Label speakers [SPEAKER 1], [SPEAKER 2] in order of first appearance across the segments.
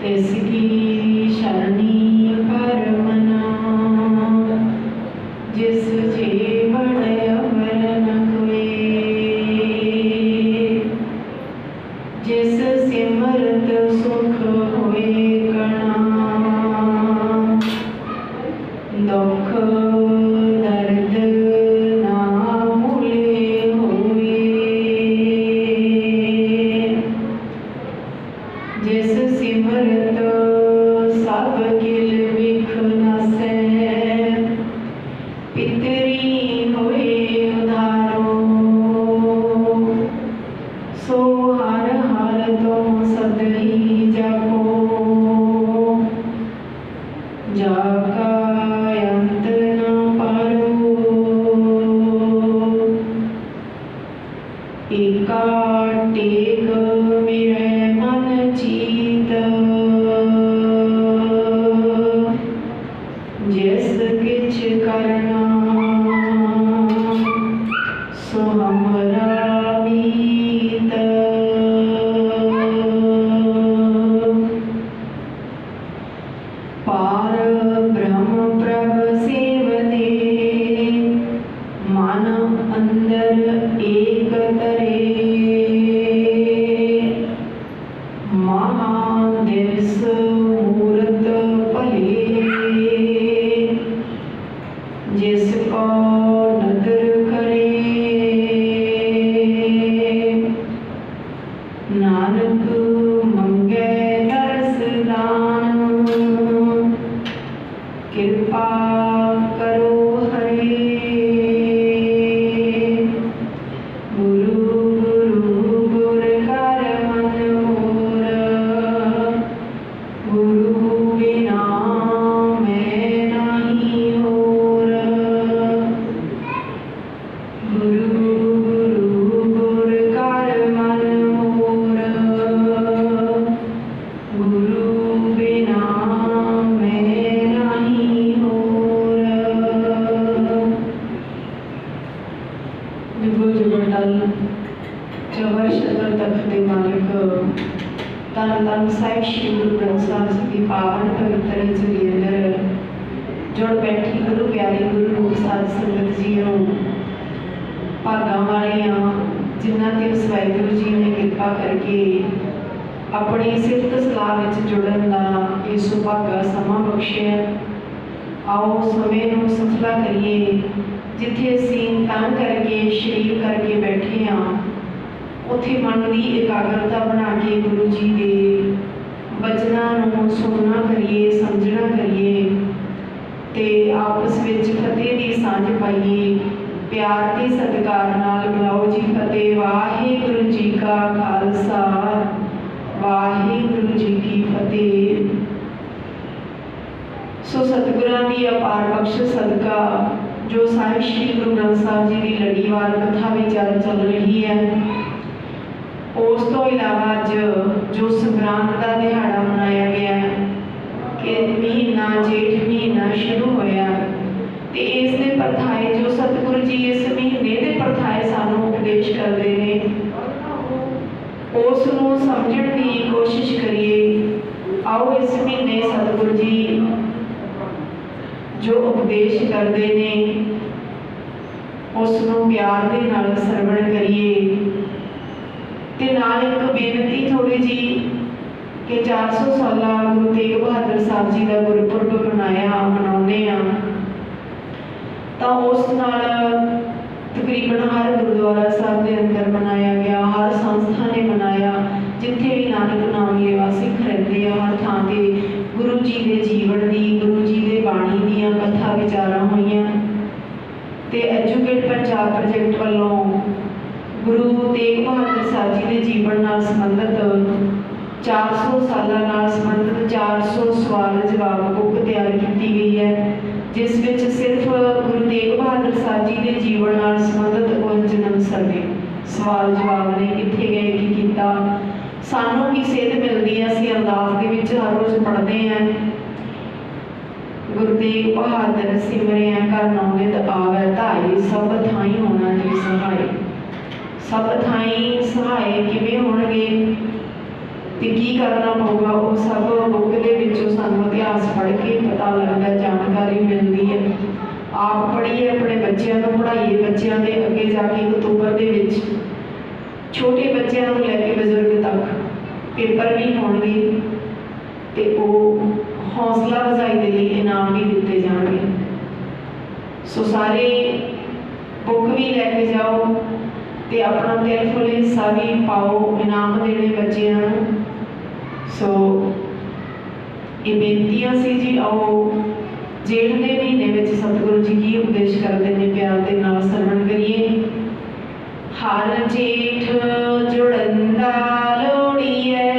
[SPEAKER 1] तिसकी शरणी कर मना, जिस जीवन अवर न कोई। जिस सिमरत सुख होए कणा, दुख दर्द ना भूले होए। जिस सिमरत सब किल बिख नसै, पितरी होए उधारो। सो हर हर तो सदहि जपो, जाका अंत न पारो। एका टेक मेरे मन चीत, जिस किछ करना सो हमरा मीत। पार ब्रह्म प्रभ सेवते, मन अंदर एक तरे। महादिवस मूरत भले, जिसको नदर करे। नानक मंगे दरस दान, कृपा करो हरे। गुरु गुरु गुर कर मन मोर, गुरु बिना मैं नहीं होर। गुरु गुरु गुर कर मन मोर, गुरु बिना मैं नहीं होर। जुगो जुगल चवर शतर तख्त दे मालिक धन धन साहिब श्री गुरु ग्रंथ साहिब जी की पावन पवित्र झोली अंदर जुड़ बैठी गुरु प्यारी गुरु रूप साध संगत जीओ। भागा वालियां जिन्हां ते उस वाहिगुरू जी ने कृपा करके अपनी सिफत सलाह विच जुड़न दा ये सुभागा समा बख्शिया। आओ समय नूं सफला करिए। जिथे असीं तन करके शरीर करके बैठे हाँ, उत्थे मन की एकाग्रता बना के गुरु जी के वचनां नूं सुनना करिए, समझना करिए ते आपस विच फतेह दी सांझ पाइए। प्यार ते सत्कार नाल बुलाओ जी फतेह। वाहिगुरू जी का खालसा, वाहिगुरू जी की फतेह। सो सतगुरां दी अपार बख्श सदका जो साहिब श्री गुरु ग्रंथ साहिब जी की लड़ीवार कथा भी चल रही है, उस तो इलावा अज जो संग्रांद का दिहाड़ा मनाया गया कि महीना जेठ महीना शुरू होया ते इस दे परथाए जो सतगुरु जी इस महीने दे परथाए सानू उपदेश करते हैं, उस नूं समझण की कोशिश करिए। आओ इस महीने सतगुरु जी जो उपदेश करते हैं उसनों प्यार दे नाल सरवण करिए। ते नाल एक बेनती थोड़ी जी कि 400 साला गुरु तेग बहादुर साहब जी का गुरपुरब मनाने तो उस नाल तकरीबन हर गुरुद्वारा साहब के अंदर मनाया गया, हर संस्था ने मनाया। जिथे भी नानक नाम लेवा सिख रहते हैं, हर थां ते गुरु जी के जीवन की, गुरु जी के बाणी दीयां कथा विचारां होईयां। ते एजुकेट पंजाब प्रोजेक्ट वालों गुरु तेग बहादुर साहब जी के जीवन नाल संबंधित 400 साल नाल संबंधित 400 सवाल जवाब बुक तैयार की गई है, जिस विच सिर्फ गुरु तेग बहादुर साहब जी के जीवन नाल संबंधित कुछ जन्म सर्वे सवाल जवाब ने कितने गए की किया, सानू की सेध मिलती है। असीं अरदास के विच हर रोज़ पढ़ते हैं गुरु तेग बहादुर सिमरिया कर नौनित आवे धाई, सब थाई होना जी सहाय। सब थाई सहाय किवें होणगे ते की करना पऊगा, वो सब जानकारी मिलती है। आप पढ़िए, अपने बच्चों को पढ़ाइए, बच्चों के अगे जाके अक्तूबर के छोटे बच्चों को लैके बजुर्ग तक पेपर भी होंगे तो वो हौसला अफजाई के लिए इनाम भी दिते जाएंगे। सो सारे बुक भी लैके जाओ तो अपना दिल फुल हिस्सा भी पाओ इनाम देने बच्चों। सो ये बेनतियां सी जी। आओ जेठ के महीने में सतगुरु जी की उपदेश करते हैं, प्यार के नाल सरवण करिए। हर जेठ जुड़ंदा लोड़ीए,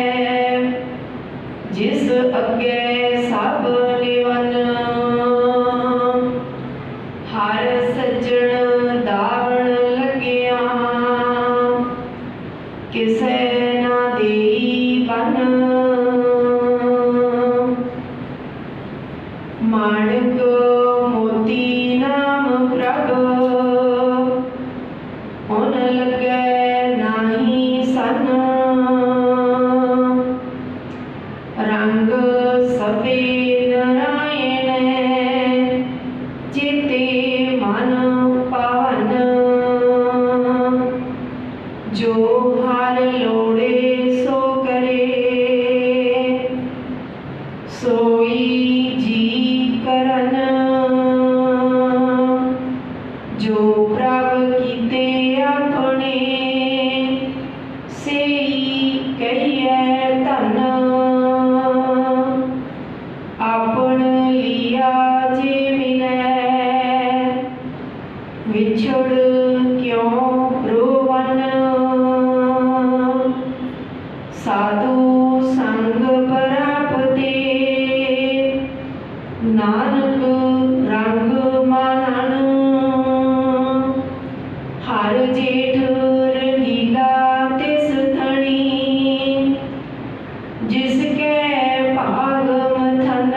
[SPEAKER 1] जिस अगे सब निवन। हर सज्जण दावण लग्या, किसे ना देई बन। माणक मोती नाम प्रभ, उन लगे नाही सन। रंग सभे नारायण, जेते मन पावन। जो हर लोड़े सो करे, सोई जी करन। जो प्रभ कीते अपने, सेई कहिए धन। आपन लिया जे मिलै, विछड़ क्यों रोवन। साधु संग परापते, नानक रंग मानन। हर जेठ रंगीला तिस थणी, जिसके भाग मथन।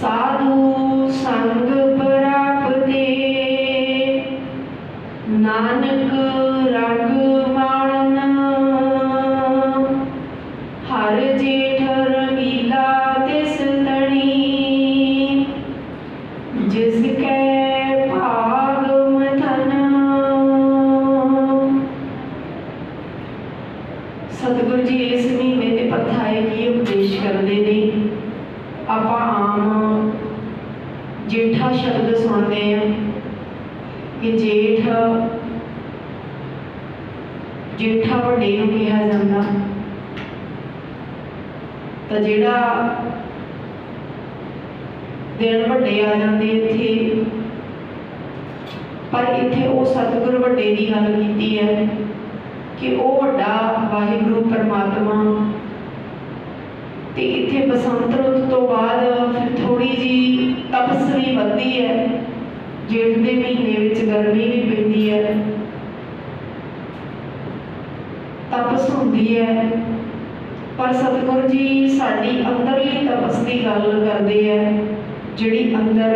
[SPEAKER 1] साधु संग परापते, नानक रंग मानन। हर जेठ रंगीला तिस तणी, जिसके भाग मथन। सतगुरु जी इस महीने के पथाए की उपदेश करते हैं। आप आम जेठा शब्द सुनते हैं कि जेठ जेठा वड्डे नूं कहा जाता। तो जिहड़ा दिन वड्डे आ जाते इत्थे, पर इत्थे वो सतगुरु वड्डे की गल कीती है कि वह वड्डा वाहिगुरु परमात्मा। तो इत्थे बसंत रुत तो बाद फिर थोड़ी जी तपस भी बढ़ती है। जेठ के महीने विच गर्मी भी पैंदी है, तपस होंदी है। पर सतगुरु जी साडी अंदरली तपस की गल करते हैं, जिहड़ी अंदर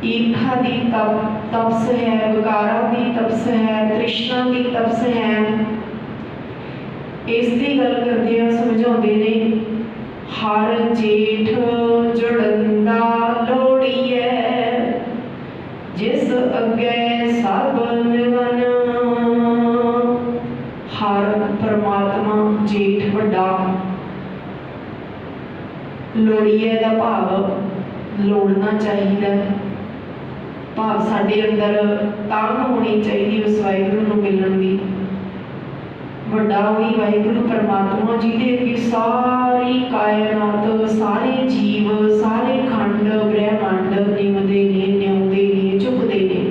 [SPEAKER 1] ईर्खा की तपस है, विकारा की तपस है, तृष्णा की तपस है। इसकी गल करते हैं समझाते ने। हर जेठ जुड़ंदा लोड़ीए, जिस अगे सब निवन। हर परमात्मा जेठ वड्डा, लोड़ीए का भाव लोड़ना चाहिए। भाव साडे अंदर तांग होनी चाहिए उस वाहिगुरू नूं मिलण दी। वड्डा वही वाहिगुरू परमात्मा जिहदे अगे सारी कायनात, सारे जीव, सारे खंड ब्रह्मांड निमदे ने, न्याउंदे ने, झुकदे ने।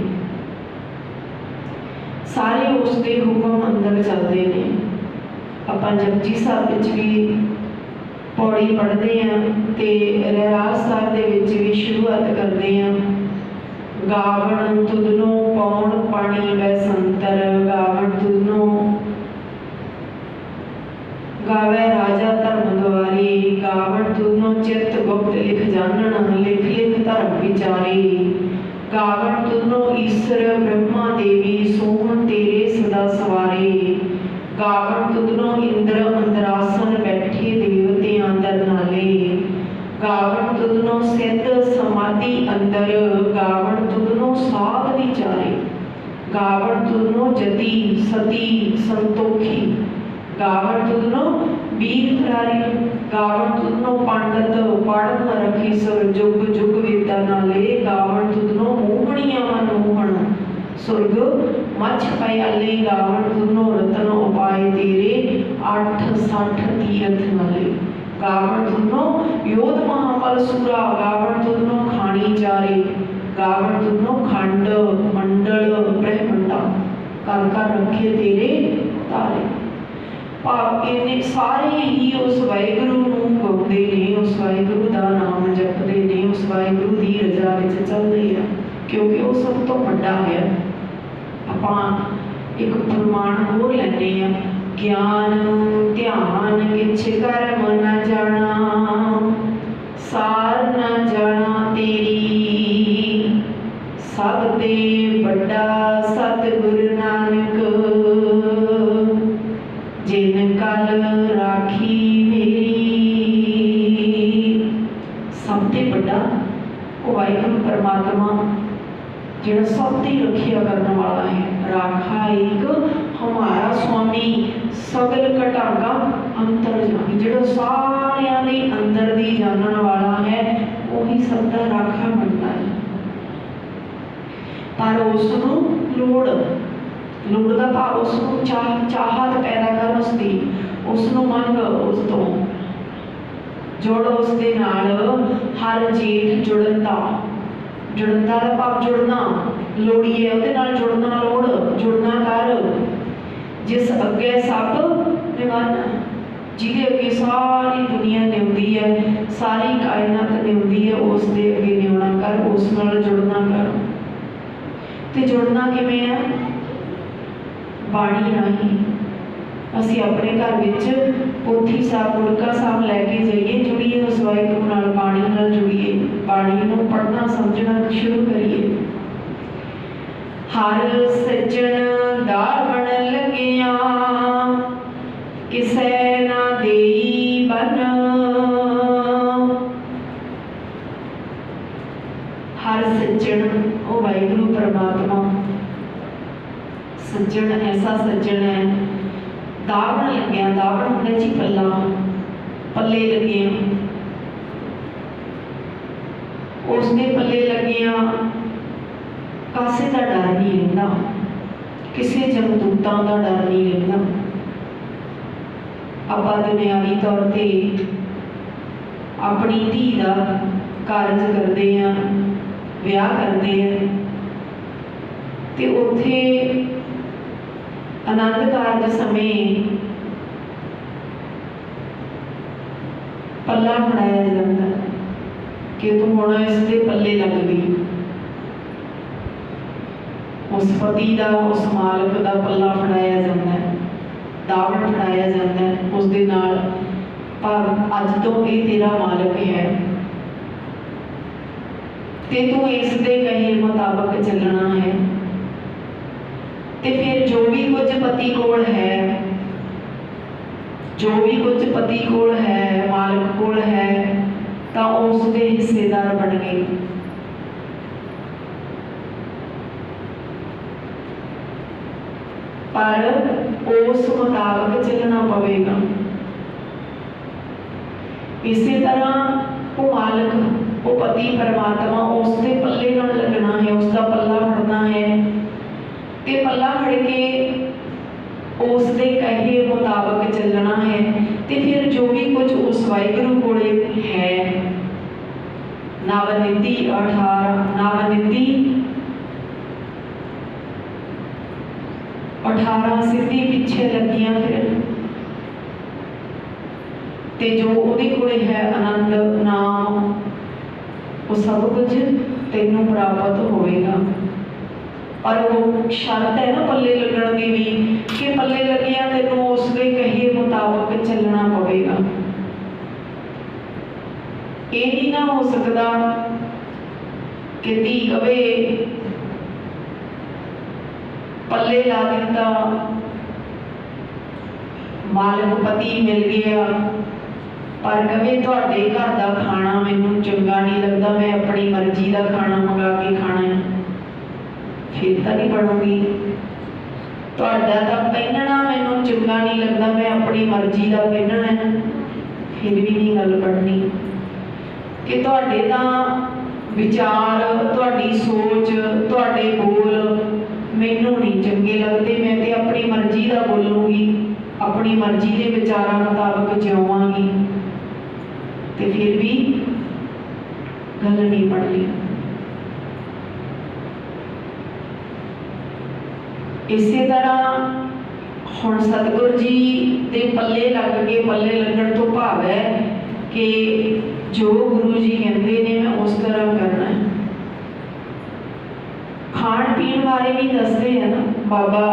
[SPEAKER 1] सारे उसके हुक्म अंदर चलते हैं। आपां जपजी साहब विच भी पौड़ी पढ़ते हैं तो रहरास साहब दे विच भी शुरुआत करते हैं। गावण तुदनो पौण पानी बैसंतर, गावण तुदनो गावे राजा धर्म द्वारे। गावण तुदनो चित गुप्त लिख जानन, लिख लिख धर्म विचारे। गावण तुदनो ईश्वर ब्रह्मा देवी, सोहन तेरे सदा सवारे। गावण तुदनो इंद्र अंदरासन बैठे, देवतियां दर नाले। गावण दी अंदर गावण तुदनो साध विचारे, गावण तुदनो जति सती संतोखी, गावण तुदनो वीर करारे, गावण तुदनो पंडित पढ़ न रखी सुर, जुग जुग वेदा नाले, गावण तुदनो मोहणिया मन मोहन सुरग मछ पयाले, गावण तुदनो रतन उपाय तेरे, 860 तीरथ नाले, गावण तुदनो योध महाबल सूरा, गावण तुदनो खानी चारे, गावण तुदनो खंड मंडल ब्रह्मंडा, कर कर रखे तेरे तारे। भाव इन्ने सारे ही उस वाहिगुरू नूं गाउंदे ने, उस वाहिगुरू दा नाम जपदे ने, उस वाहिगुरू दी रजा विच चलदे आ, क्योंकि वो सब तो वड्डा है। आपां एक प्रमाण होर लैंदे आ, ज्ञान ध्यान किछ कर्म न जाना, सार न जाना तेरी, सब ते बड़ा सतगुरु नानक, जिन कल राखी मेरी। सब ते बड़ा वो वाहिगुरू परमात्मा जिहड़ा सब दी रखिया करने वाला है। राखा एक हमारा स्वामी, सगल घटांगा अंतरजामी, जिहड़ा सारियां दे अंदर दी जानन वाला है, वही सब दा राखा बनता है। पर उसनूं लोड़ लोड़ दा भाव उसनूं चाहत पैदा कर, उसनूं मंग, उस तो जुड़, उसदे नाल हर जेठ जुड़न दा भाव जुड़ना लोड़ी है, उहदे नाल जुड़ना लोड़, जुड़ना कर। जिस अगे सब निवाना, जिहदे अगे सारी दुनिया निवदी है, सारी कायनात निवदी है, उसदे अगे निवना कर, उस नाल जुड़ना कर। ते जुड़ना किवें है? बाणी राही। असीं अपने घर विच पोथी साहब मुड़का साहब लैके जाइए, जुड़िए उस वाहिगुरू नाल, बाणी नाल जुड़िए, बाणी नूं पढ़ना समझना शुरू करिए। हर सज्जन दावण लगिया, किसै ना देई बन, हर सज्जन वो वाहिगुरू परमात्मा सज्जन, ऐसा सज्जन है। दावण लग्या, दावण होंदा जी पल्ला, पल्ले लगे, उसने पल्ले लगिया, कासे का डर नहीं रहिंदा, किसी जमदूतां का डर नहीं रहिंदा। आपां दुनियावी तौर पर अपनी धी का कारज करते हैं, विआह करते हैं, ते उत्थे आनंद कारज समय पल्ला फड़ाया जाता है कि तू हुण इसके पल्ले लग गई। उस पति का, उस मालक का पल्ला फड़ाया जाता है, दावण फड़ाया जाता है, उस दे नाल भाव अज तो ये तेरा मालक है, ते तू इस दे कहे मुताबक चलना है। ते फिर जो भी कुछ पति कोल है, जो भी कुछ पति कोल है, मालक कोल है, तो उसके हिस्सेदार बन गए। पर उस मुताबिक चलना पवेगा। इसी तरह वो मालक, वो पति परमात्मा, उसके पल्ले न लगना है, उसका पल्ला फड़ना है, ते पल्ला फड़ के उसके कहे मुताबिक चलना है। ते फिर जो भी कुछ उस वाहिगुरू कोले है, नवनिधि 18 सिद्धि पिछे लगियां, फिर ते जो उहदे कोले है आनंद नाम, वो सब कुछ तेनों प्राप्त होएगा। और वो शर्त है ना पल्ले लगन की भी, कि पल्ले लगिया तेनों उसके कहे मुताबिक चलना पवेगा। ये नहीं ना हो सकता कि धी कवे पल्ले ला दिता, मालक पति मिल गया, पर कहे तुहाडे घर का खाना मैनूं चंगा नहीं लगता, मैं अपनी मर्जी का खाना मंगा के खाना है, फिर तो नहीं बनूगी। तुहाडा तां पहनना मैनूं चंगा नहीं लगता, मैं अपनी मर्जी का पहनना है, फिर भी नहीं गल बननी। कि तुहाडे तां विचार, तुहाडी सोच, तुहाडे बोल मैनूं नहीं चंगे लगते, मैं तो अपनी मर्जी का बोलूँगी, अपनी मर्जी के विचारों मुताबिक जिउवांगी, तो फिर भी गल नहीं बननी। इसी तरह हुण सतगुरु जी के पल्ले लग के, पल्ले लगन तो भाव है कि जो गुरु जी कहते ने मैं उस तरह करना है। खाण पीण बारे भी दसते हैं ना बाबा,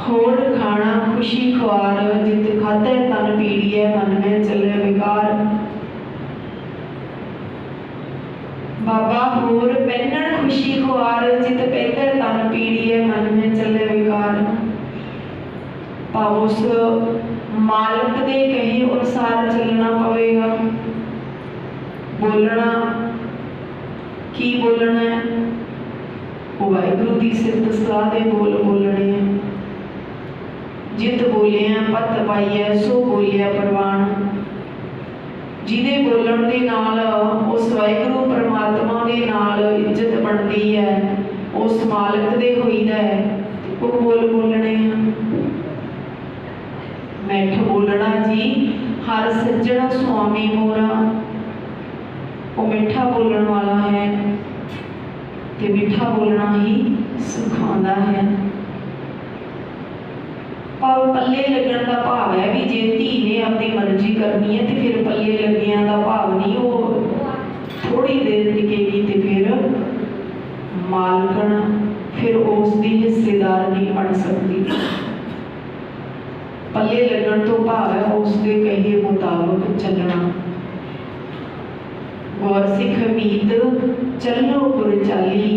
[SPEAKER 1] होर खाना खुशी खुआर, जित खाधे तन पीड़िए मन में चले बेकार। बाबा होर पहनण खुशी खुआर, जित पहले तन पीड़िए मन में चले बेकार। भाव उस मालिक के कहे अनुसार चलना पवेगा। बोलना की बोलना है, वो वाहिगुरू की सिफत सलाह दे बोल बोलने हैं। जित बोलिया पत पाइए सो बोलिया प्रवान। जिदे बोलण दे नाल उस वाहिगुरू परमात्मा दे नाल इज्जत बनती है, उस मालिक दे होईदा है, वो बोल बोलने हैं। मैठ बोलना जी हर सज्जण स्वामी मोरा, वो मीठा बोलने वाला है, ते मीठा बोलना ही सिखाता है। पर पल्ले लगन का भाव है भी जे धी ने अपनी मर्जी करनी है तो फिर पल्ले लगिया का भाव नहीं, वो थोड़ी देर टिकेगी तो फिर मालकन, फिर उसकी हिस्सेदार नहीं बन सकती। पल्ले लगन तो भाव है उसके कहे मुताबिक चलना। गौर सिख मीत चलो गुर चाली,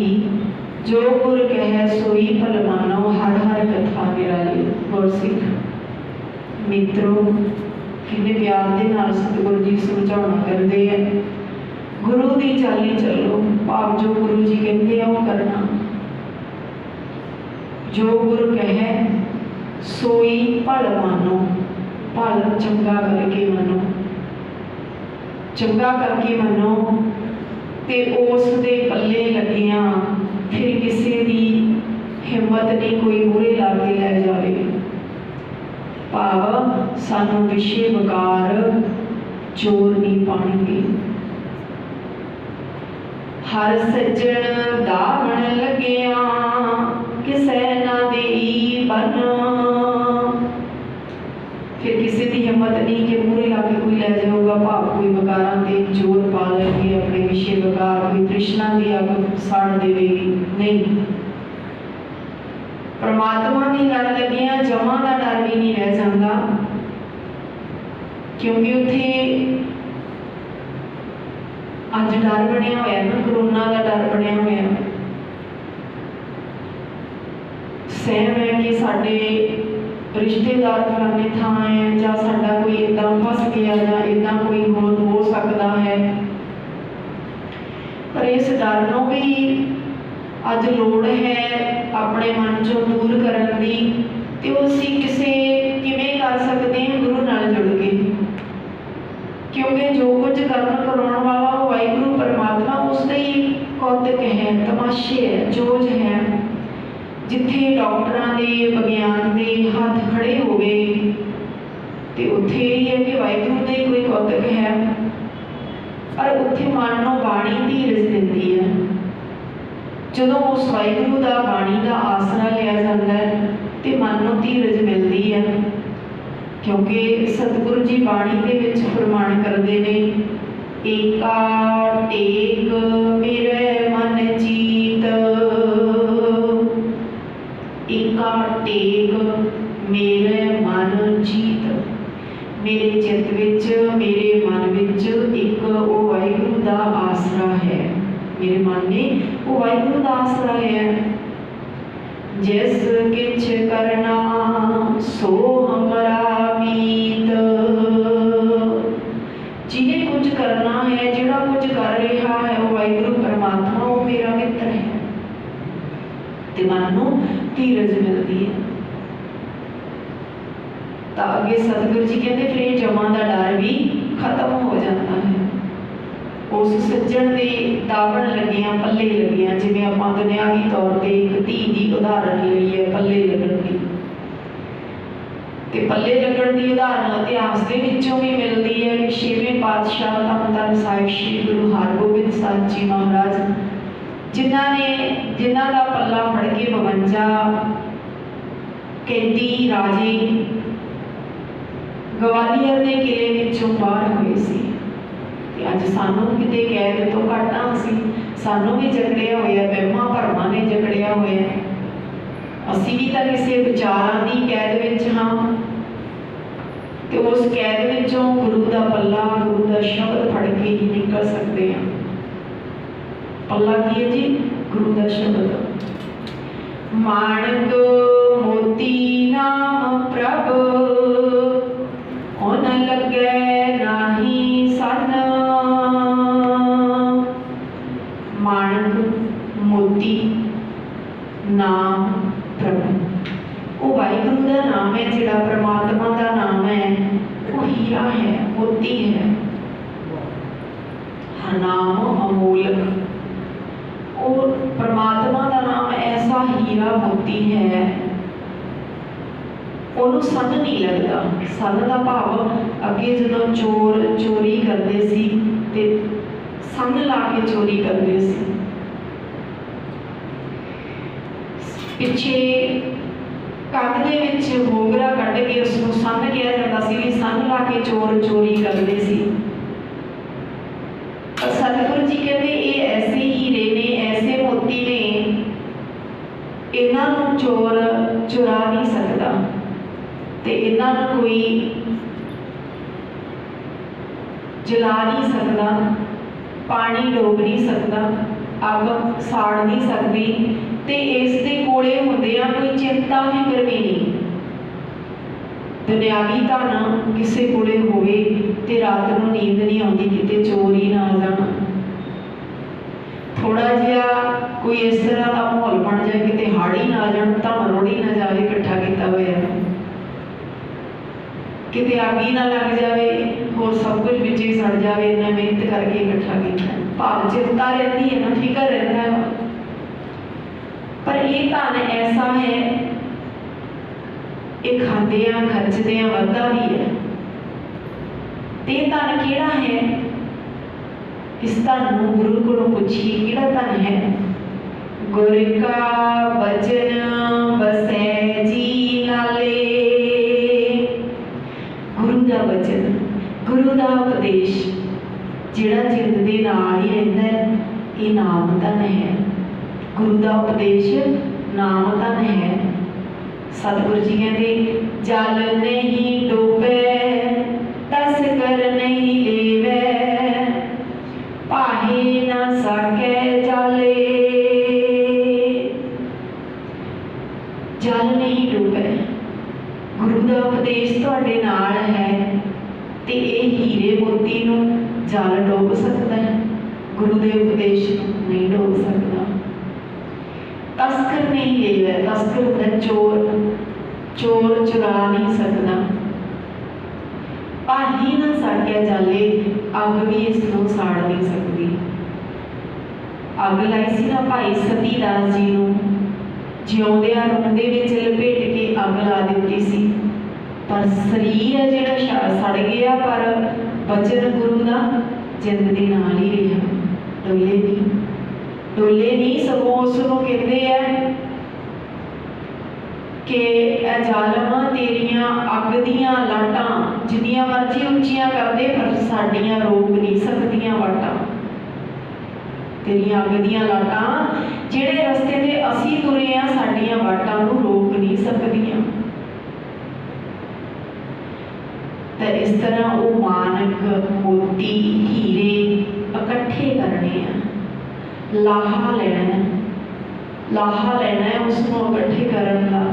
[SPEAKER 1] जो गुर कह सोई भल मानो, हर हर कथा निराली। गौर सिख मित्रों कितने प्यार के नाल सतगुरु जी समझाना करते हैं। गुरु की चाली चलो, भाव जो गुरु जी कहते हैं वो करना। जो गुरु कहे सोई भल मानो, भल चंगा करके मनो, चंगा करके मनो, ते उस दे पल्ले लगिया फिर किसी की हिम्मत नहीं कोई मूहरे ला के लै जाए। भाव सानू विषे वकार जोर नहीं पाएंगे। हर सज्जन दावण लगिया किसे ना देई बन। फिर किसी की हिम्मत नहीं कि मूहरे ला के कोई लै जाऊगा। भाव कोई वकारां ते जोर पा लेंगे, अपने विषे वकार, कोई तृष्णा की अग साड़ देगी नहीं। परमात्मा की लड़ लगिया जमां का डर भी नहीं रह जाता, क्योंकि उत्थे अज डर बनया होया ना, कोरोना का डर बनया होया। सहम है कि साडे रिश्तेदार फलाने थां है, जां साडा कोई इदां फस गया, जां इदां कोई होर हो सकता है। पर इस डर नूं भी अज लोड़ है अपने मन चों दूर करन दी, ते ओह असीं किसे किवें कर सकते हैं? गुरु नाल जुड़ के। क्योंकि जो कुछ कर्म कराने वाला वो वाहिगुरू परमात्मा, उसका ही कौतक है, तमाशे है, जोज है। जिथे डॉक्टरां दे विज्ञान दे हाथ खड़े हो गए तो उत्थे यही है कि वाहिगुरू का ही कोई कौतक है। पर उत्थे मन नूं बाणी धीरज दिंदी है। जदों उस वाहिगुरू का बाणी का आसरा लिया जाता है तो मन नूं धीरज मिलती है, क्योंकि सतगुरु जी बाणी के विच फरमान करते हैं, एका टेक मेरे मन जीत, एका टेक मेरे मन जीत। मेरे चित्त विच, मेरे मन विच एक वो वाहिगुरू का आसरा है। मेरे मन ने वो वाहिगुरू का आसरा लिया। जिस किछ करना सो हमरा मीत, धीरज मिलती है। तो अगे सतगुरु जी कहते फिर ये जमा का डर भी खत्म हो जाता है। उस सज्जन के दावण लगियां पल्ले लगियां, जिवें आपां दुनियावी तौर पर एक धी की उदाहरण लई है पल्ले लगन की, ते पल्ले लगन की उदाहरण इतिहास के विचों भी मिलती है कि 6वें पातशाह धन धन साहिब श्री गुरु हरगोबिंद साहिब जी महाराज जिन्हां दा पल्ला फड़ के 52 कैदी राजे गवालियर के किले विचों बाहर हुए सी। अज सानू किते कैद तो घट ना सी, सानू भी जकड़िया होया, वहमां भरमां ने जकड़िया होया, असीं भी तां किसी विचारां दी कैद विच हां। ते उस कैद विचों गुरु दा पल्ला, गुरु दा शब्द फड़ के ही निकल सकते हैं। पल्ला की है जी? गुरु दा शब्द। माणक मोती नाम प्रभ उन लगे नाही सन। माणक मोती नाम प्रभु, वो वाहिगुरु का नाम है, जिहड़ा परमात्मा का नाम है, वो हीरा है, मोती है। नाम अमोलक और परमात्मा का नाम ऐसा हीरा मोती है, उन्होंने सन नहीं लगता। सन का भाव अगे जो चोर चोरी करते सी ते सन ला के चोरी करते सी। पिछे कंध दे विच मोगरा कढ़ के उसको सन कहा जाता सी, भी सन ला के चोर चोरी करते सी। सतगुरु जी कहते ये ऐसे हीरे ने, ऐसे मोती ने, इन्हां चोर चुरा नहीं सकता, ते इन्हां कोई जला नहीं सकता, पानी डोब नहीं सकता, अग साड़ नहीं सकती, ते इस दे कोले हुंदियां कोई चिंता फिक्र भी नहीं। दुनियावी धन किसी कोले होवे ते रात नूं नींद नहीं आउंदी, किते चोर ही ना आ जाण। थोड़ा जिहा कोई इस तरह का माहौल बन जाए, किते हड़ ही ना आ जाण, धन रुड़ ही ना जाए इकट्ठा किया होया, किते अग ही ना लग जाए, होर सब कुछ विच ही सड़ जाए, इन्ना मेहनत करके इकट्ठा किया। भाव चिंता रहती है ना, फिकर रहता है। पर ये धन ऐसा है, ये खांदियां खर्चदियां वधदा भी है। ते धन किहड़ा है? इस धन नूं गुरु कोलों पुछिए किहड़ा धन है। गुर का बचन बसै जी नाले, गुरु का बचन, गुरु का उपदेश जिहड़ा जिंद दे नाल ही रहिंदा है, ये नाम धन है। गुरु का उपदेश नाम धन है। सतगुरु जी कहते जल नहीं डूबे तस कर नहीं लेवे, पाहे न सके जाले। जल नहीं डूबे, गुरु का उपदेश तुहाडे नाल है, ते ये हीरे मोती नूं जल डूब सकता है, गुरु के उपदेश नहीं डूब सकता। तस्कर नहीं लेवे, तस्कर होता चोर, चोर चुरा नहीं सकता। पाही ना सके जाले, अग भी इसनूं साड़ नहीं सकती। अग लाई सी ना भाई सतीदास जी नूं, जिउंदियां रोंदे विच लपेट के अग ला दित्ती सी, पर शरीर है जिहड़ा सड़ गया, पर बचन गुरु दा जिंद दे नाल ही रहा, डोले नहीं। डोले नहीं, सगों उसनूं कहते हैं कि जालमा तेरियां अग दियां लाटां जिन्नियां मर्जी उच्चियां करदे, पर साडियां रोक नहीं सकदियां वाटां। तेरियां अग दियां लाटां जिहड़े रस्ते ते असीं तुरे आ, साडियां वाटां नूं रोक नहीं सकदियां। तो इस तरह वो मानक मोती हीरे इकट्ठे करने हैं, लाहा लेना है, लाहा लेना है उसको इकट्ठे करने का।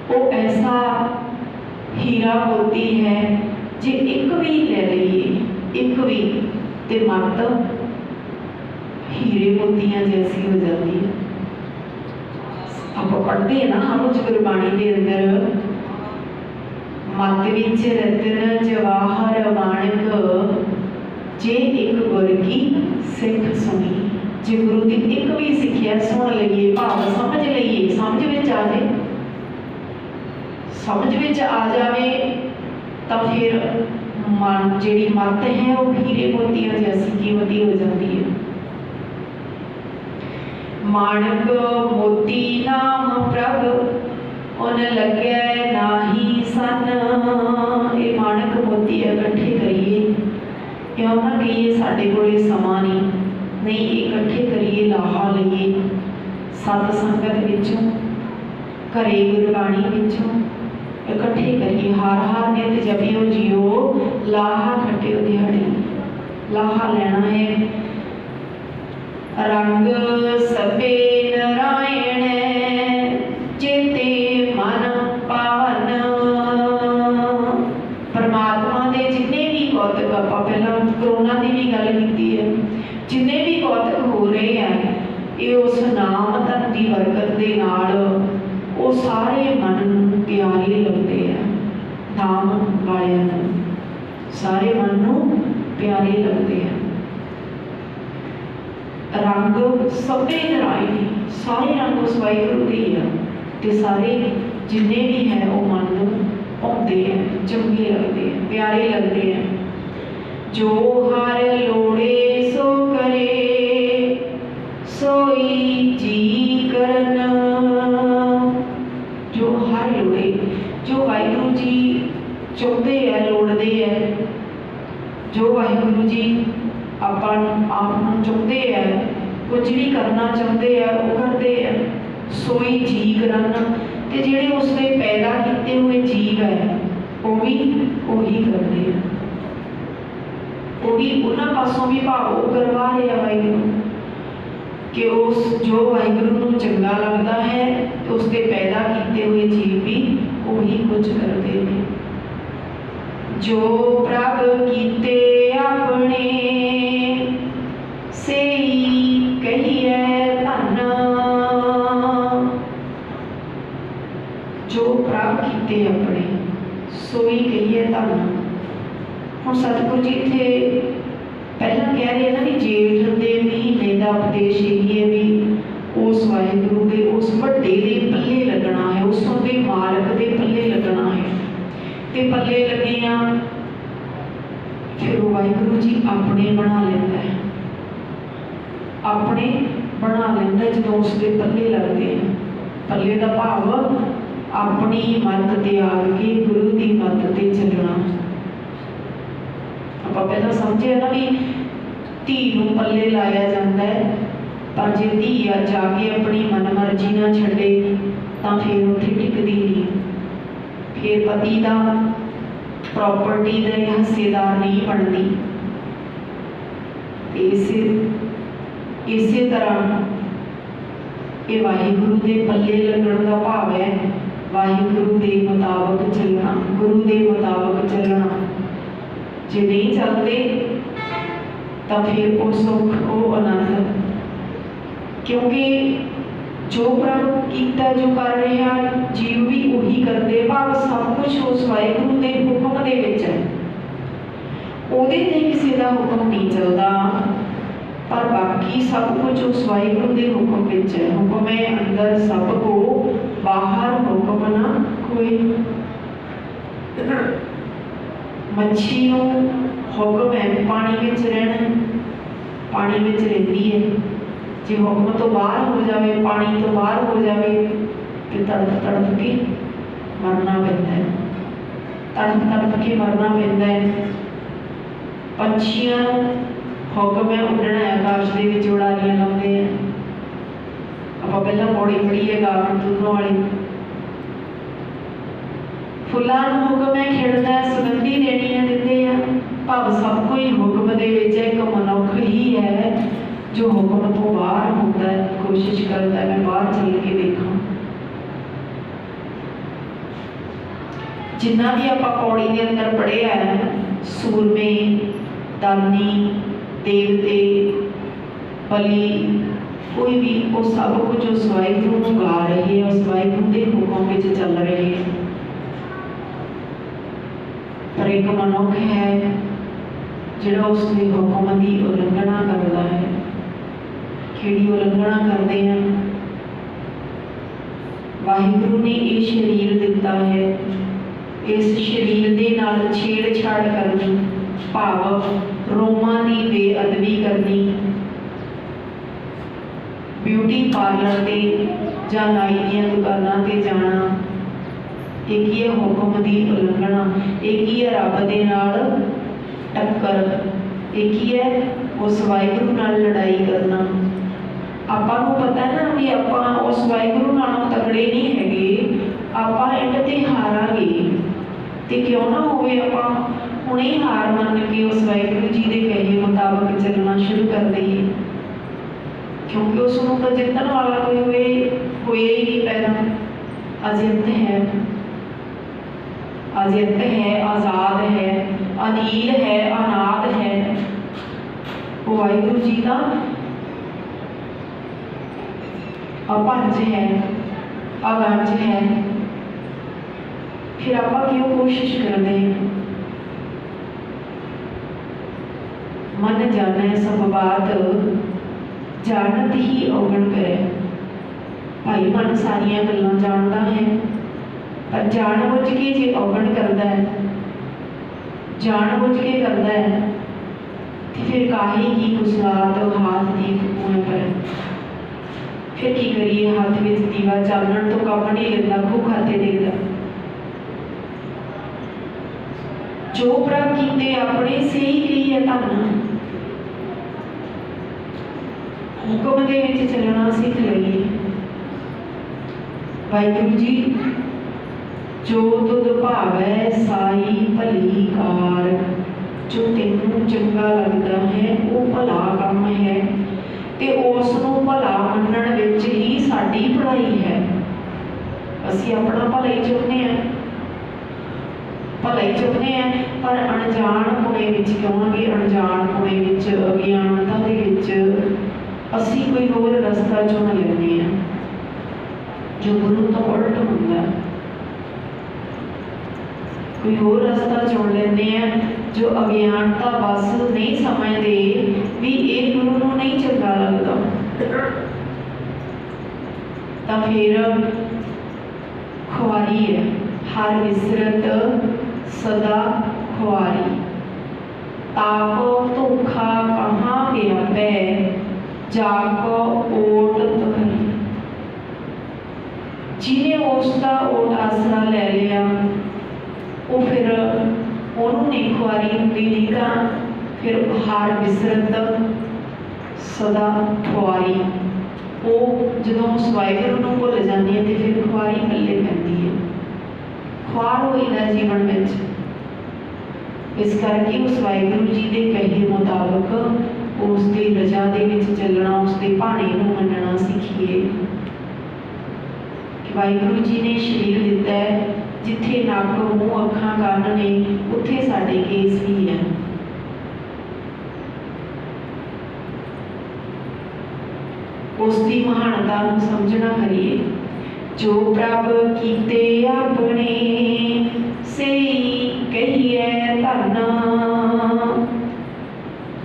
[SPEAKER 1] वो ऐसा हीरा मोती है जे एक भी ले लीए, एक भी ते मत हीरे मोतियां जैसी हो जाती है। आप पढ़ते हैं ना हर रोज गुरबाणी के अंदर मत विच रतन जवाहर माणक जे एक गुर की सिख सुनी। जे गुरु की एक भी सिक्ख्या सुन लईए भाव समझ लईए समझ विच आ जाए समझ विच आ जाए तो फिर मन जिहड़ी मत है वो हीरे मोतियां जैसी कीमती हो जाती है। माणक मोती नाम प्रभ उन लगे नाही सन। ये माणक मोती इकट्ठे करिए क्यों ना कहिए साडे कोले समा नहीं इकट्ठे करिए लाहा लईए सत संगत विचों घरे गुरबाणी विचों इकट्ठे करिए हर हर नित जपियो जियो लाहा खटियो दिहाड़ी। लाहा लेना है रंग सबे नारायण जेते मन पावन। परमात्मा के जिन्ने भी कौतक आप पहला करोना की भी गल की है जिन्ने भी कौतक हो रहे हैं ये उस नाम धन की बरकत के नाल वो सारे मन प्यारे लगते हैं। नाम वाले सारे मन को प्यारे लगते हैं। रंग सबे नारायण सारे रंग उस वाहिगुरू के ही है तो सारे जिन्ने भी है वो मन आते हैं चंगे लगते हैं प्यारे लगते हैं। जो हर लोड़े सो करे सोई जी करन। जो हर लोड़े जो वाहिगुरू जी चाहते हैं लोड़ते हैं जो वाहिगुरू जी अपन आप चाहते हैं कुछ भी करना चाहते हैं वो करते हैं। सोई जी करन ते जिहड़े उसने पैदा किए हुए जीव है वो भी वही करते हैं वो भी उन्होंने पासों भी भाव करवा रहे हैं वाहिगुरू कि उस जो वाहिगुरू को चंगा लगता है तो उसके पैदा किए हुए जीव भी वही कुछ करते हैं। जो प्रभ कीते अपने से कहिए धन। जो प्रभ कीते अपने सोई कहिए धन। हम सतगुरु जी थे पहला कह रहे हैं ना कि जेठ के महीने का उपदेश यही है भी उस वाहिगुरू के उस वड्डे दे पल्ले लगना है उस दे मालक के पल्ले लगना है ते पल्ले लगिया फिर वाहिगुरू जी अपने बना लेता है अपने बना लेंदा जो उसके पल्ले लगते हैं। पल्ले का भाव अपनी मत त्याग के गुरु की मत ते चलना। आप पहला समझे ना भी धी नूं पल्ले लाया जाता है पर जे धी जाके अपनी मन मर्जी ना छड्डे तो फिर उत्थे टिकदी नहीं। फिर पति का प्रॉपर्टी का हिस्सेदार नहीं बनती। इस तरह ये वाहिगुरू के पल्ले लगन का भाव है वाहिगुरू के मुताबिक चलना गुरु के मुताबिक चलना। जे नहीं चलते तो फिर वो सुख वो आनंद क्योंकि जो प्रभु किया जो कर रहे हैं जीव भी वही करते भाव सब कुछ उस वाहिगुरू के हुक्म के विच है। उहदे ते किसी का हुक्म नहीं चलता पर बाकी सब कुछ उस वाहिगुरू के हुक्म विच है। हुक्म है अंदर सबको बाहर हुक्म ना कोई। मच्छी को हुक्म है पानी विच रहना पानी विच रहती है जे हुक्म तो बाहर हो जाए पानी तो बाहर हो जाए तो तड़प तड़प के मरना पैंदा है तड़प तड़प के मरना पैंदा है। पंछियां हुक्म है उड़ना है आकाश के विच उड़ारियां लाउंदे हैं। आप पहला पौड़ी पढ़ी है गावन दूरों वाली। फुल्लां नूं हुक्म है खिड़दा है सुगंधी देनियां दिंदे आ भाव सब कोई हुक्म दे विच एक मनुख ही है जो हुक्म तो बाहर होता है कोशिश करता है मैं बाहर चल के देखा। जिन्ना भी आप पौड़ी के अंदर पढ़िया है सूरमे दानी देवते बली कोई भी वो सब कुछ उस वाहिगुरू नूं गा रहे हैं, उस वाहिगुरू के हुक्म विच चल रहे हैं। पर एक मनुख है जिहड़ा उसके हुक्म की उलंघना करता है। किहड़ी उलंघना करते हैं? वाहिगुरू ने ये शरीर दिता है, इस शरीर के नाल छेड़छाड़ करनी, भाव रोमां की बेअदबी करनी, ब्यूटी पार्लर से या नाई दी दुकाना से जाना, एक ही है हुक्म की उलंघना, एक ही है रब दे नाल टक्कर, एक ही है उस वाहिगुरू नाल लड़ाई करना। आपां नूं पता है ना भी आपां उस वाहिगुरू नालों तगड़े नहीं हैगे, आपां एंड ते हारांगे। ते क्यों ना होवे, आपां हुणे ही हार मन के उस वाहिगुरू जी के कहे मुताबिक चलना शुरू कर दईए, क्योंकि उसनों तो जितन वाला कोई होए ही नहीं पैदा। अजित है, अजित है, आजाद है, अनील है, अनाद है, वो वाहिगुरू जी का अपंज है, अगंज है। फिर आप क्यों कोशिश करते हैं? मन जाने सब बात जानत ही अवगण करे। भाई मन सारिया गल्लां जानता है, पर जान बुझ के जे अवगण करता है, जान बुझ के करता है, तो फिर काहे की कुसलात हाथ दी फूक पर। फिर की करिए, हाथ में दीवा चालन तो कम नहीं लेता, खूब खाते देखता। जो प्रभ कीते अपने से ही कही है धन, हुक्म दे विच चलना सीख लईए। वाहिगुरू जी जो तुद भावै साई भली कार, जो तेनू चंगा लगता है वो भला काम है, ते उस नूं भला मनण विच ही साडी भलाई है। असीं अपना भला ही चाहुंदे हैं, भला ही चाहुंदे हैं, पर अणजाण होने विच कहांगे, अणजाण होने विच अज्ञानता दे विच असीं कोई होर रस्ता चुन लैंदे हैं जो गुरु तो उलट हुंदा है। कोई होर रास्ता चुन लेंदे हैं जो अज्ञानता बस नहीं समझते भी ये गुरु नूं नहीं चंगा लगता, तो फिर खुआरी है। हर विसरत सदा खुआरी, ताको धोखा कहाँ व्यापै, जाको ओट तुहरी। जिन्हें उसका ओट आसरा ले लिया, वो फिर उन्होंने खुआरी होंगी नहीं, तो फिर हार विसरत सदा खुआरी। वो जो उस वाहिगुरू नूं भुल जाती है तो फिर खुआरी पल्ले पैंदी है, खुआर होईदा जीवन में। इस करके उस वाहिगुरू जी के कहे मुताबिक उसकी रजा दे विच चलना, उसके भाणे नूं मनना सीखिए। वाहिगुरू जी ने शरीर दिता है, जिथे नक मूँह अखां कंन ने उत्थे साडे केस भी है। उसकी महानता नूं समझना करिए। जो प्रभ कीते अपने सेई कहिए धन,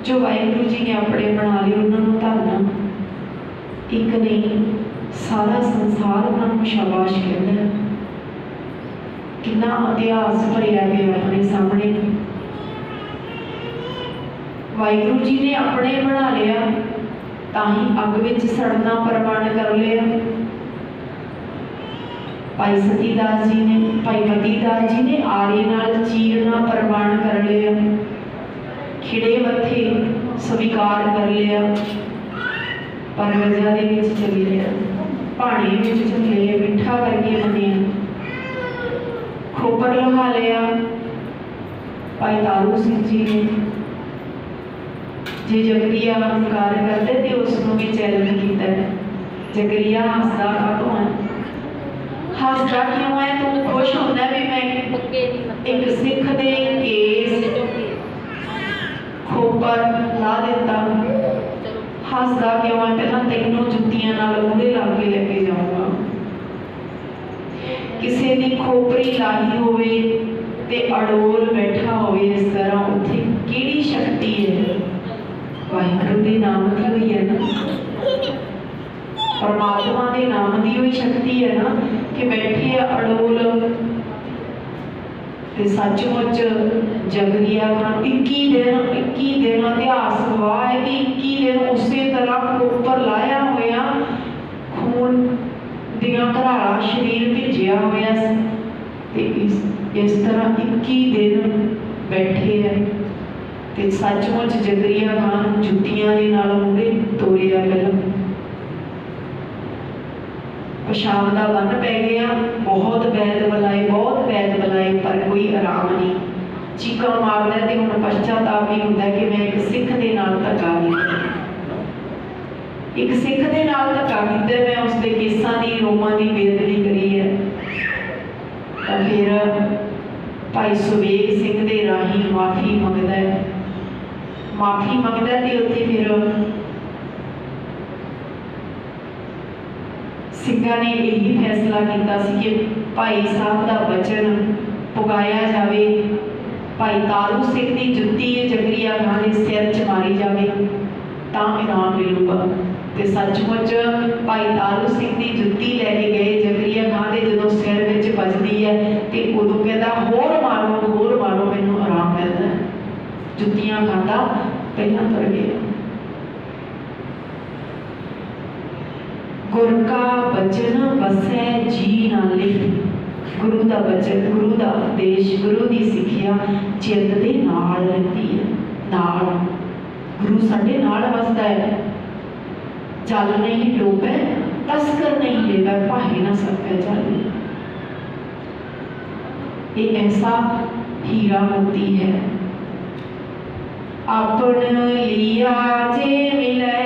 [SPEAKER 1] जो वाहिगुरू जी ने अपने बना लिए उन्होंने धन। एक नहीं सारा संसार उन्होंने शाबाश कहता है। कितना इतिहास भरिया गया अपने सामने। वाहिगुरू जी ने अपने बना लिया, ताही अग विच सड़ना प्रवान कर लिया। भाई सतीदास जी ने, भाई मतीदास जी ने आरे नाल चीरना प्रवान कर लिया, खिड़े मत्थे स्वीकार कर लिया, पर रजा दे विच चल लिया, भाणे विच चले, मिठा करके मनिया, खोपर लहा लिया। भाई तारू सिंह जी ने जे जकरिया हंकार करते थे उसनों भी चैलेंज किया। जकरिया हंसदा कातों है? हंसदा क्यों है? तू खुश होंदा भी मैं एक सिख दे केस खोपर ला देता। हंसदा क्यों है? पहला तीनों जुत्तियां नाल मूहरे ला के लेके जाऊंगा। किसी की खोपरी लाही होवे ते अड़ोल बैठा होवे, इस तरह उत्थे किहड़ी शक्ति है? वाहिगुरू दे नाम की हुई है ना, परमात्मा के नाम की हुई शक्ति है ना कि बैठे अड़ोल। सचमुच जगरिया खान 21 दिन इतिहास गवाह है कि 21 दिन उस तरह उपर लाया होया, खून दियां घराड़ा शरीर भिजिया होया, इस तरह 21 दिन बैठे है। ते सचमुच जगरिया खान जुत्तियां दे नाल मूहरे तोरिया पहला। पेशाब का बन पै गया, बहुत वैद बुलाए पर कोई आराम नहीं। चीका मारदा ते हुण पश्चाताप भी हुंदा कि मैं एक सिख दे नाल धक्का कीता, एक सिख दे नाल धक्का कीता, मैं उसके केसां दी रोमां दी बेदबी करी है। तो फिर भाई सुबेग सिंह दे राही माफ़ी मंगदा है, माफ़ी मंगदा ते उत्थे फिर सिंघां ने यही फैसला किया कि भाई साहब का वचन पुगाया जाए, भाई तारू सिंह की जुत्ती जगरिया खान के सिर च मारी जाए तो इनाम मिलूगा। तो सचमुच भाई तारू सिंह की जुत्ती लैके गए जगरिया खान के, जो सिर में बजती है तो उदों कहता होर मारो मैनू आराम मिलता है, जुत्तियां खाता पहला तुर गया। गुरु का वचन वसै जी नाले, गुरु का वचन, गुरु का उपदेश, गुरु की सिक्ख्या चित्त दे नाल रहती है। नाल गुरु साडे नाल वसदा है। जल नहीं डोबै तस्कर नहीं लेवै, भाई ना सकै जल। ये ऐसा हीरा मोती है। अपन लिया जे मिलै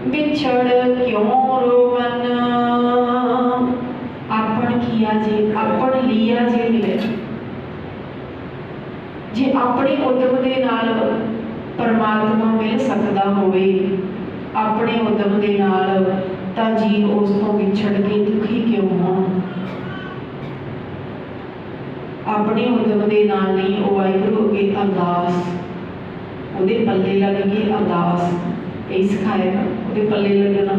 [SPEAKER 1] बिछड़ क्यों रोवन, आपन किया जे, आपन लिया जे मिले। जे अपने उद्यम के नाल परमात्मा मिल सकता होवे, अपने उद्यम के नाल तां जी उस तो विछड़ के दुखी क्यों हो। अपने उद्यम के नाल नहीं, वो वाहिगुरू अगे अरदास, उहदे पल्ले लग के अरदास यही सिखाया ना, उहदे पल्ले लगना,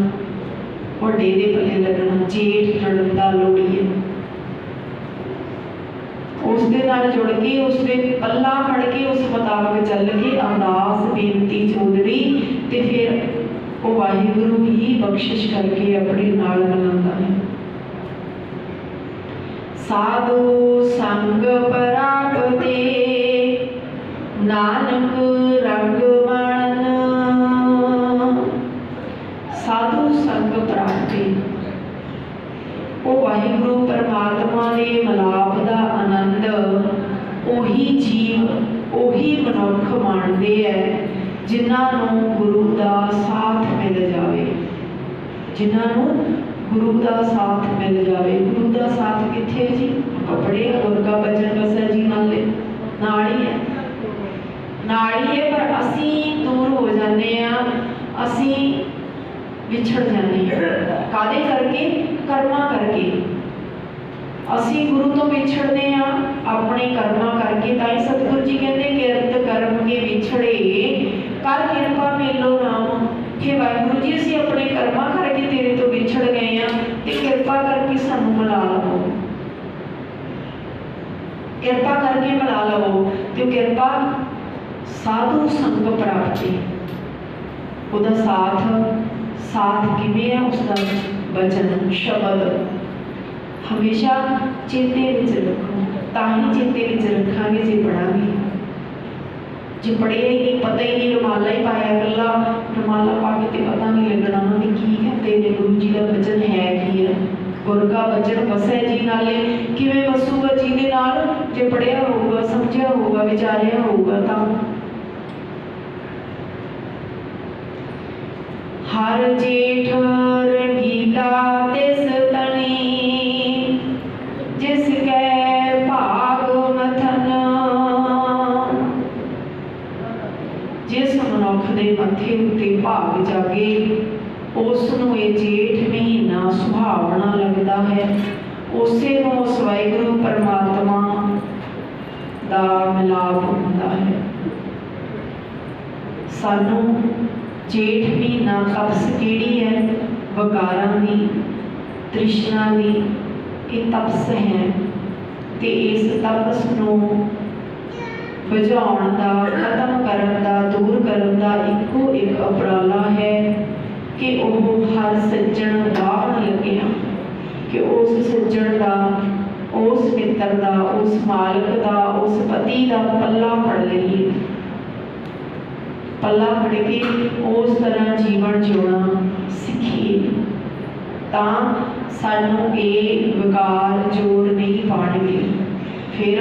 [SPEAKER 1] वड्डे दे पल्ले लगना, जेठ रड़दा लोड़ीए उस दे नाल जुड़ के, उसके पल्ला फड़ के, उस मुताबिक चल के अरदास बेनती चौधरी, ते फिर वो वाहिगुरू ही बख्शिश करके अपने नाल मिलांदा है। साधु संग प्राप्ते नानक रंग मन, साधु संग प्राप्ति, वो वाहिगुरू परमात्मा के मिलाप का आनंद उही जीव उही मनुख माणदे है जिन्होंने गुरु का साथ मिल जाए, जिन्होंने गुरु का साथ मिल जाए। गुरु का साथ किथे जी? कपड़े गुरु का वचन वसै जी नाले नाल ही है, नाल ही है, पर असी दूर हो जाने, असी विछड़ जाने कादे करके? कर्मा करके। असी गुरु तो विछड़ने अपने कर्मा करके। ताई सतगुरु जी कहते किरत कर्म के विछड़े कर कृपा मेलो राम। हे वाहिगुरू जी असी अपने कर्मा करके तेरे तो विछड़ गए तो कृपा करके सानू मिला लवो, कृपा करके मिला लवो। तो कृपा साधु संग प्राप्ति, उहदा साथ किवें है? उसका वचन शब्द हमेशा चेते विच रखो, ताही चेते विच रखांगे जे पढ़ांगे। जे पढ़िया ही नहीं, पता ही नहीं, रुमाला ही पाया कला, रुमाला पा के तो पता नहीं लगना भी की कहते ने गुरु जी का वचन है की है। गुरु का वचन वसै जी नाले, किवें वसूगा जी दे नाल? जे पढ़िया होगा, समझिया होगा, विचारिया होगा। तो हर जेठ रंगीला तिस तनी, जिसके भाग मथन। जिस मनुख दे मथे उत्ते भाग जागे उस नूं ये जेठ महीना सुहावना लगता है। उसे नूं उस वाहिगुरू परमात्मा दा मिलाप होंदा है। सानू जेठ महीना तपस किहड़ी है? वकारां दी, तृष्णा दी, ये तपस है। ते इस तपस नूं बुझाउण दा, खत्म करन दा, दूर करन दा इक्को एक उपराला है कि वह हर सज्जण वाहन लग्या, कि उस सज्जण दा, उस मित्र दा, उस मालिक दा, उस पति दा पल्ला फड़ लईए। पल्ला फड़ के उस तरह जीवन जिउणा सीखिए, तां सानू ये विकार जोर नहीं पाणगे। फिर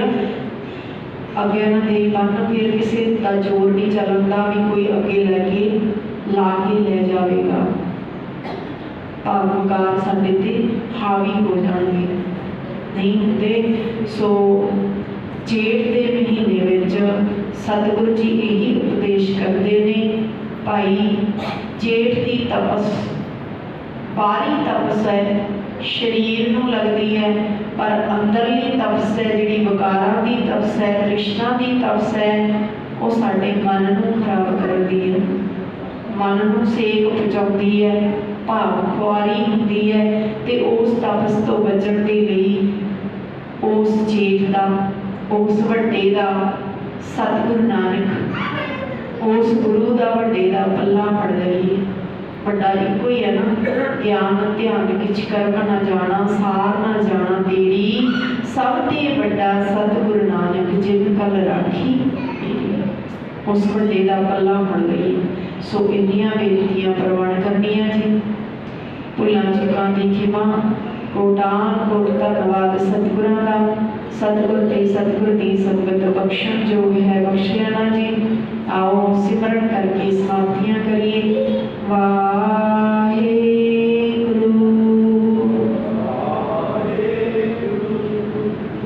[SPEAKER 1] अगे ना दे बन, फिर किसी का जोर नहीं चलता भी कोई अगे लैके ला के ले जाएगा। भाव विकार साडे ते हावी हो जाएंगे, नहीं होंदे। सो जेठ के महीने विच सतगुरु जी यही उपदेश करते ने, भाई जेठ की तपस बाहरी तपस है, शरीर नूं लगती है, पर अंदरली तपस है जिहड़ी विकारां दी तपस है, तृष्णा की तपस है, वो साडे मन नूं खराब करती है, मन नूं सेक पहुँचाती है, भाव खुआरी होंदी है। ते उस तपस तो बचण दे लई उस जेठ का, उस वड्डे का, सतगुरु नानक उस गुरु का वड्डे का पल्ला फड़ लईए। वड्डा इको ही है ना, ज्ञान ध्यान किछ कर्म ना जाना, सार ना जाना तेरी, सब ते वड्डा सतगुरु नानक जिन कल राखी। उस वड्डे का पल्ला फड़ लईए। सो इन्नियां बेनतियां प्रवान करनियां जी। भुलां चुकां दी खिमा, कोटान कोट धन्नवाद सतगुरां दा। सतगुर ते सतगुर दी संगत बख्शण जोग है, बख्श लेना जी। आओ सिमरन करके समाप्तियां करिए। वाहे गुरु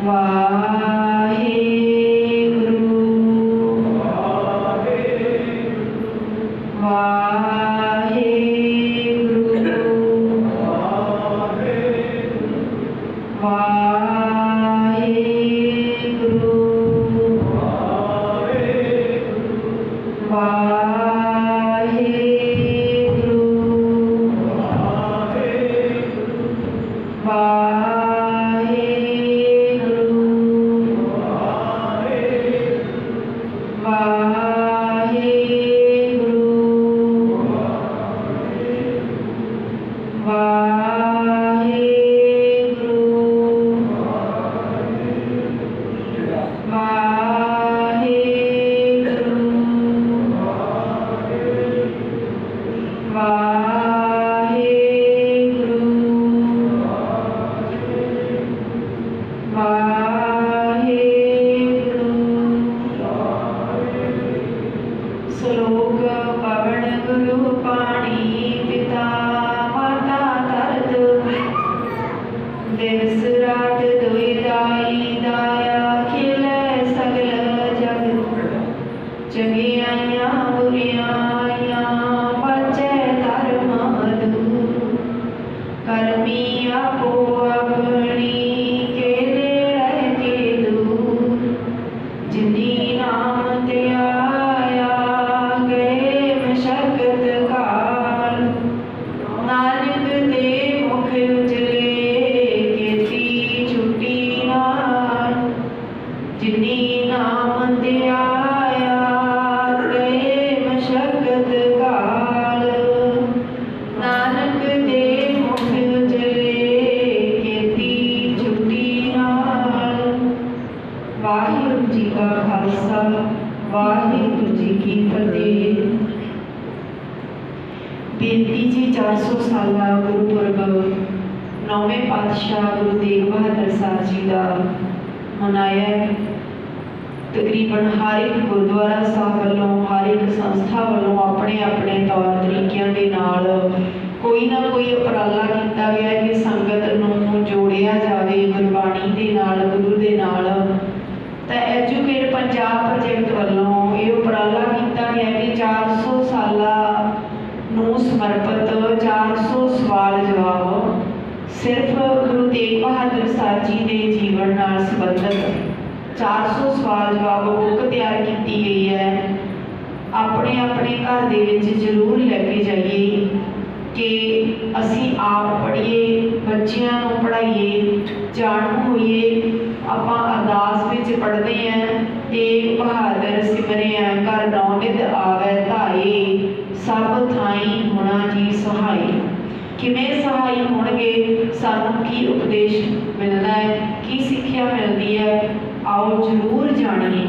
[SPEAKER 1] वाहे गुरु वाहे गुरु वाहे गुरु वाहे गुरु वाहे गुरु वाहे गुरु वाहे गुरु वाहे गुरु वाहे गुरु वाहे गुरु। श्लोक पवन गुरु पाणी पिता माता धरत, दिवस रात दुई दाई दाया खिलै सगल जग। चंगियाइयां बुरियाइयां बचै धर्म दूर, करमी आपो अपनी केरे रह के दूर। जिनी नाम ते आया गए मशक्कत काल, नानक दे मुख उजले केती छुट्टी नाल। जिनी नाम ते आया गए मशक्कत काल, नानक दे मुख उजले केती छुट्टी नाल। वाहिगुरू जी का खालसा, वाहिगुरू जी की फतेह। बेनती जी 400 साला गुरुपुरब नौवें पातशाह गुरु तेग बहादुर साहब जी का मनाया है। तकरीबन हर एक गुरुद्वारा साहब वालों, हर एक संस्था वालों अपने अपने तौर तरीकों के नाल कोई ना कोई उपराला किया गया है कि संगत नूं जोड़िया जाए गुरबाणी दे नाल, गुरु दे नाल। तो एजुकेट पंजाब प्रोजेक्ट वालों ये उपराला किया गया कि 400 साला नूं समर्पित 4 400 सवाल जवाब बुक तैयार की गई है। अपने अपने घर दे विच जरूर लैके जाइए कि असी आप पढ़िए, बच्चियां नूं पढ़ाइए, जाणू होइए। आपां अरदास विच पढ़दे हैं, तेग बहादुर सिमरिया कर नौनिध आवे धाए, सब थाई होना जी सहाय। किवें सहाय होणगे, सानूं की उपदेश मिलदा है, की सिੱਖਿਆ मिलती है, आओ जरूर जाणीए।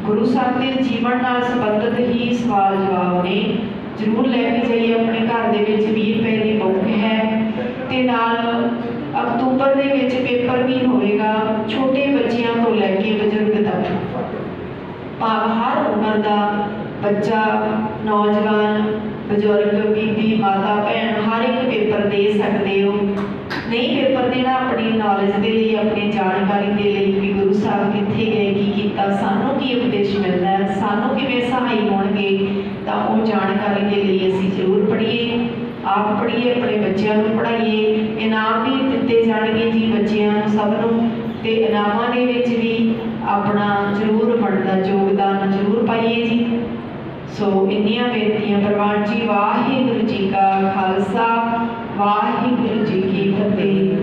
[SPEAKER 1] गुरु साहब के जीवन नाल संबंधित ही सवाल जवाब ने, जरूर लैके जाइए। अपने घर दे विच 20 रुपए की बुक है ते नाल अक्तूबर दे विच पेपर भी होएगा, छोटे बच्चियां तो लैके बजुर्ग तक, भाव हर उम्र का बच्चा, नौजवान, बजुर्ग, बीबी, माता, भैन हर एक पेपर दे सकते हो। नहीं पेपर देना अपनी नॉलेज के लिए, अपनी जानकारी के लिए भी गुरु साहब कित्थे गए, की कीता, सानू की उपदेश मिलता है, सानू किवें सहाय होणगे, तो वो जानकारी के लिए असीं जरूर पढ़िए। आप पढ़िए, अपने बच्चों को पढ़ाइए। इनाम भी दिते जाणगे जी बच्चों सबनों, ते इनामां दे विच भी अपना जरूर बनदा योगदान जरूर पाइए जी। सो इन्नियां बेनतियां प्रवान जी। वाहिगुरू जी का खालसा, वाहिगुरू जी की फतेह।